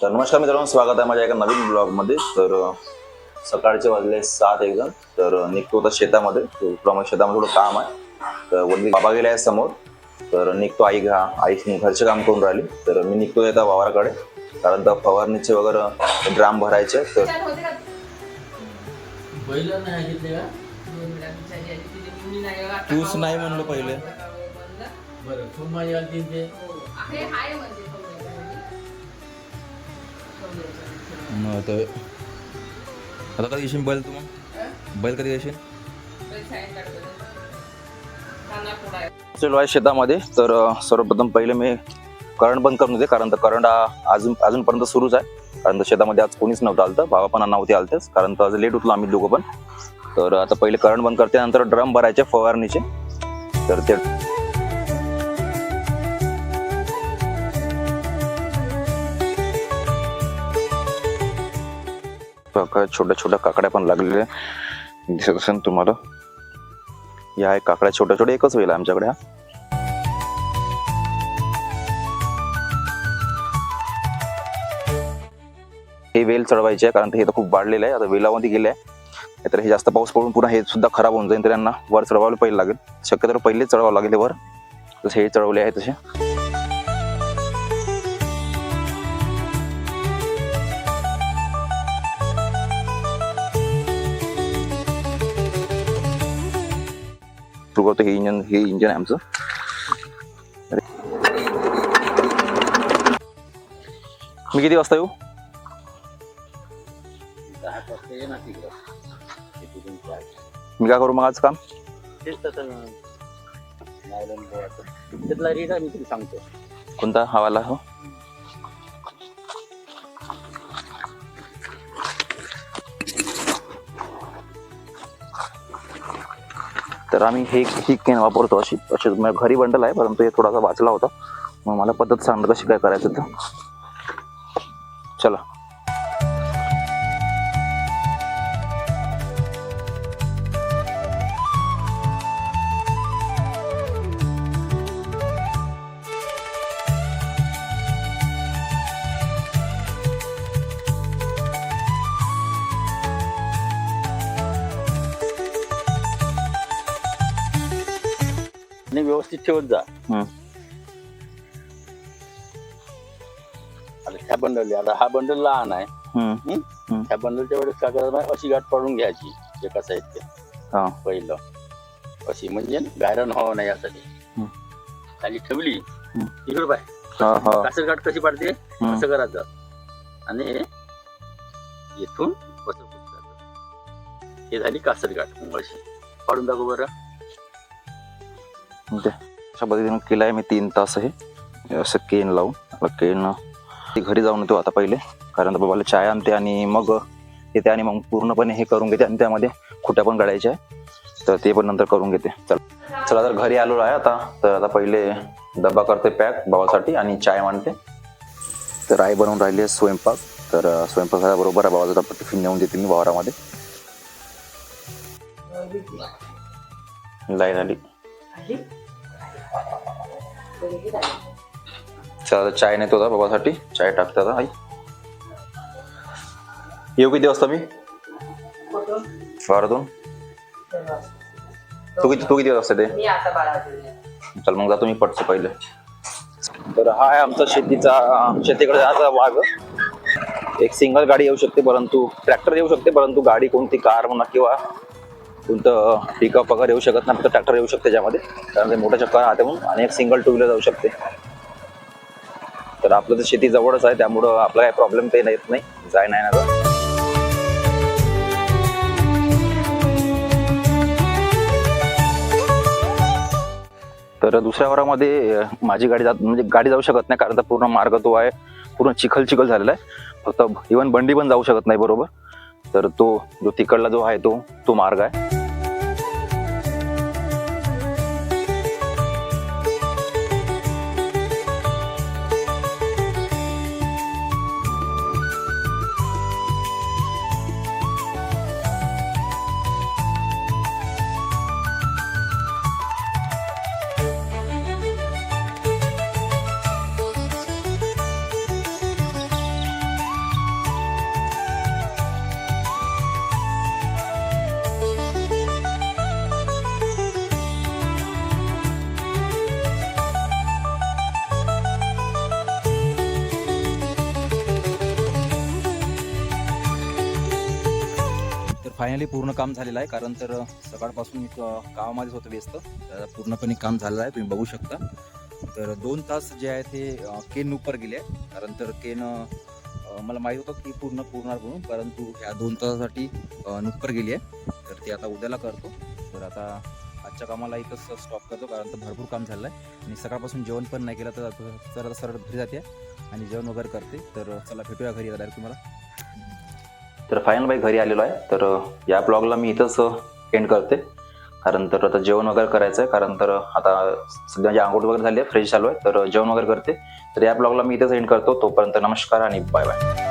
तर नमस्कार मित्रांनो, स्वागत आहे माझ्या एका नवीन ब्लॉगमध्ये. तर सकाळचे वाजले 7 एकदम. तर निघतो आता शेतामध्ये. शेतामध्ये थोडं काम आहे. तर वडील बाबा गेले आहे समोर. तर निघतो आई घरचे काम करून राहिली. तर मी निघतो आता वावराकडे, कारण तर फवारणीचे वगैरे ड्राम भरायचे. तर तूच नाही म्हणलो पहिले. आता कधी येशील बैल? तू मग बैल कधी येशील? चलो आहे शेतामध्ये. तर सर्वप्रथम पहिले मी करंट बंद करून देते, कारण तर करंट अजूनपर्यंत सुरूच आहे. कारण तर शेतामध्ये आज कोणीच नव्हतं आलं. बाबा पण नव्हते आलतेच, कारण तर आज लेट उठलो आम्ही दोघं पण. तर आता पहिले करंट बंद करते, नंतर ड्रम भरायचे फवारणीचे. तर ते छोट्या छोट्या काकड्या पण लागलेल्या दिसत असेल तुम्हाला. या आहे काकड्या छोट्या छोट्या, एकच वेळ आमच्याकडे. हा हे वेल चढवायचे आहे, कारण हे तर खूप वाढलेलं आहे. आता वेलामध्ये गेले आहे, तर हे जास्त पाऊस पडून पुन्हा हे सुद्धा खराब होऊन जाईल. तर यांना वर चढवायला पहिले लागेल. शक्यतो पहिलेच चढवावं लागेल वर, जसे हे चढवले आहे तसे. हे इंजन आहे आमचं. मी किती वाजता येऊ? मी काय करू मग आज काम? सांगतो कोणता हवाला? हो, तर आम्ही ही केन वापरतो. अशी घरी बंडल आहे, परंतु हे थोडासा वाचला होता, मग मला पद्धत सांगतो कशी काय करायचं. तर चला. व्यवस्थित ठेवत जा. आता ह्या बंडल, आता हा बंडल लहान आहे. ह्या बंडलच्या वेळेस काय करायचं, अशी गाठ पाडून घ्यायची एका साईडच्या. पहिलं अशी, म्हणजे गायरन व्हावं नाही यासाठी. खाली ठेवली इकडे पाय, कासर गाठ कशी पाडते असं करायचं, आणि इथून असं पुढचं. हे झाली कासर गाठ. मग अशी पाडून दाखव बरं. अशा पद्धतीने केलं आहे मी 3 तास. हे असं केन लावून केन घरी जाऊन येतो आता पहिले, कारण बाबाला चाय आणते आणि मग येते, आणि मग पूर्णपणे हे करून घेते. आणि त्यामध्ये खुट्या पण काढायच्या आहे, तर ते पण नंतर करून घेते. चला तर घरी आलो आहे आता. तर आता पहिले डब्बा करते पॅक बाबासाठी, आणि चाय मांडते. तर आई बनवून राहिली आहे स्वयंपाक. तर स्वयंपाक झाल्याबरोबर आहे बाबाचा टिफिन नेऊन देते मी वावरामध्ये. लाईट आली. चला चाय नेतो होता बाबासाठी. चाय टाकते आता आई. येऊ किती वाजता मी वावरातून? तू किती वाजता ते? चल मग जातो मी पटचं पहिले. तर हा आहे आमचा शेतीकडे जायचा भाग. एक सिंगल गाडी येऊ शकते, परंतु ट्रॅक्टर येऊ शकते, परंतु गाडी कोणती, कार म्हणा किंवा कोणतं पिकअप वगैरे येऊ शकत नाही. फक्त ट्रॅक्टर येऊ शकते ज्यामध्ये, कारण ते मोठ्या चक्कर राहते म्हणून, आणि एक सिंगल 2 व्हीलर जाऊ शकते. तर आपलं तर शेती जवळच आहे, त्यामुळं आपला काही प्रॉब्लेम ते येत नाही, जाय नाही ना. तर दुसऱ्या वारामध्ये माझी गाडी जाऊ शकत नाही, कारण तर पूर्ण मार्ग तो आहे, पूर्ण चिखल झालेला आहे. फक्त इव्हन बंडी पण जाऊ शकत नाही बरोबर. तर तो जो तिकडला जो आहे तो मार्ग आहे. फायनली पूर्ण काम झालेलं आहे, कारण तर सकाळपासून कामामध्येच होतं व्यस्त. तर पूर्णपणे काम झालेलं आहे, तुम्ही बघू शकता. तर 2 तास जे आहे ते केन उपर गेले आहे, कारण तर केन मला माहीत होतं की पूर्ण पुरणार म्हणून, परंतु ह्या 2 तासासाठी नुपर गेली आहे. तर ते आता उद्याला करतो. तर आता आजच्या कामाला इथंच स्टॉप करतो, कारण तर भरपूर काम झालं आहे आणि सकाळपासून जेवण पण नाही केलं. तर सरळ घरी जाते आणि जेवण वगैरे करते. तर चला भेटूया घरी डायरेक्ट तुम्हाला. तर फायनल बाई घरी आलेलो आहे. तर या ब्लॉगला मी इथंच एंड करते, कारण तर आता जेवण वगैरे करायचं आहे. कारण तर आता सध्या जे आंघोळ वगैरे झाली आहे, फ्रेश झालो आहे, तर जेवण वगैरे करते. तर या ब्लॉगला मी इथंच एंड करतो. तोपर्यंत नमस्कार आणि बाय बाय.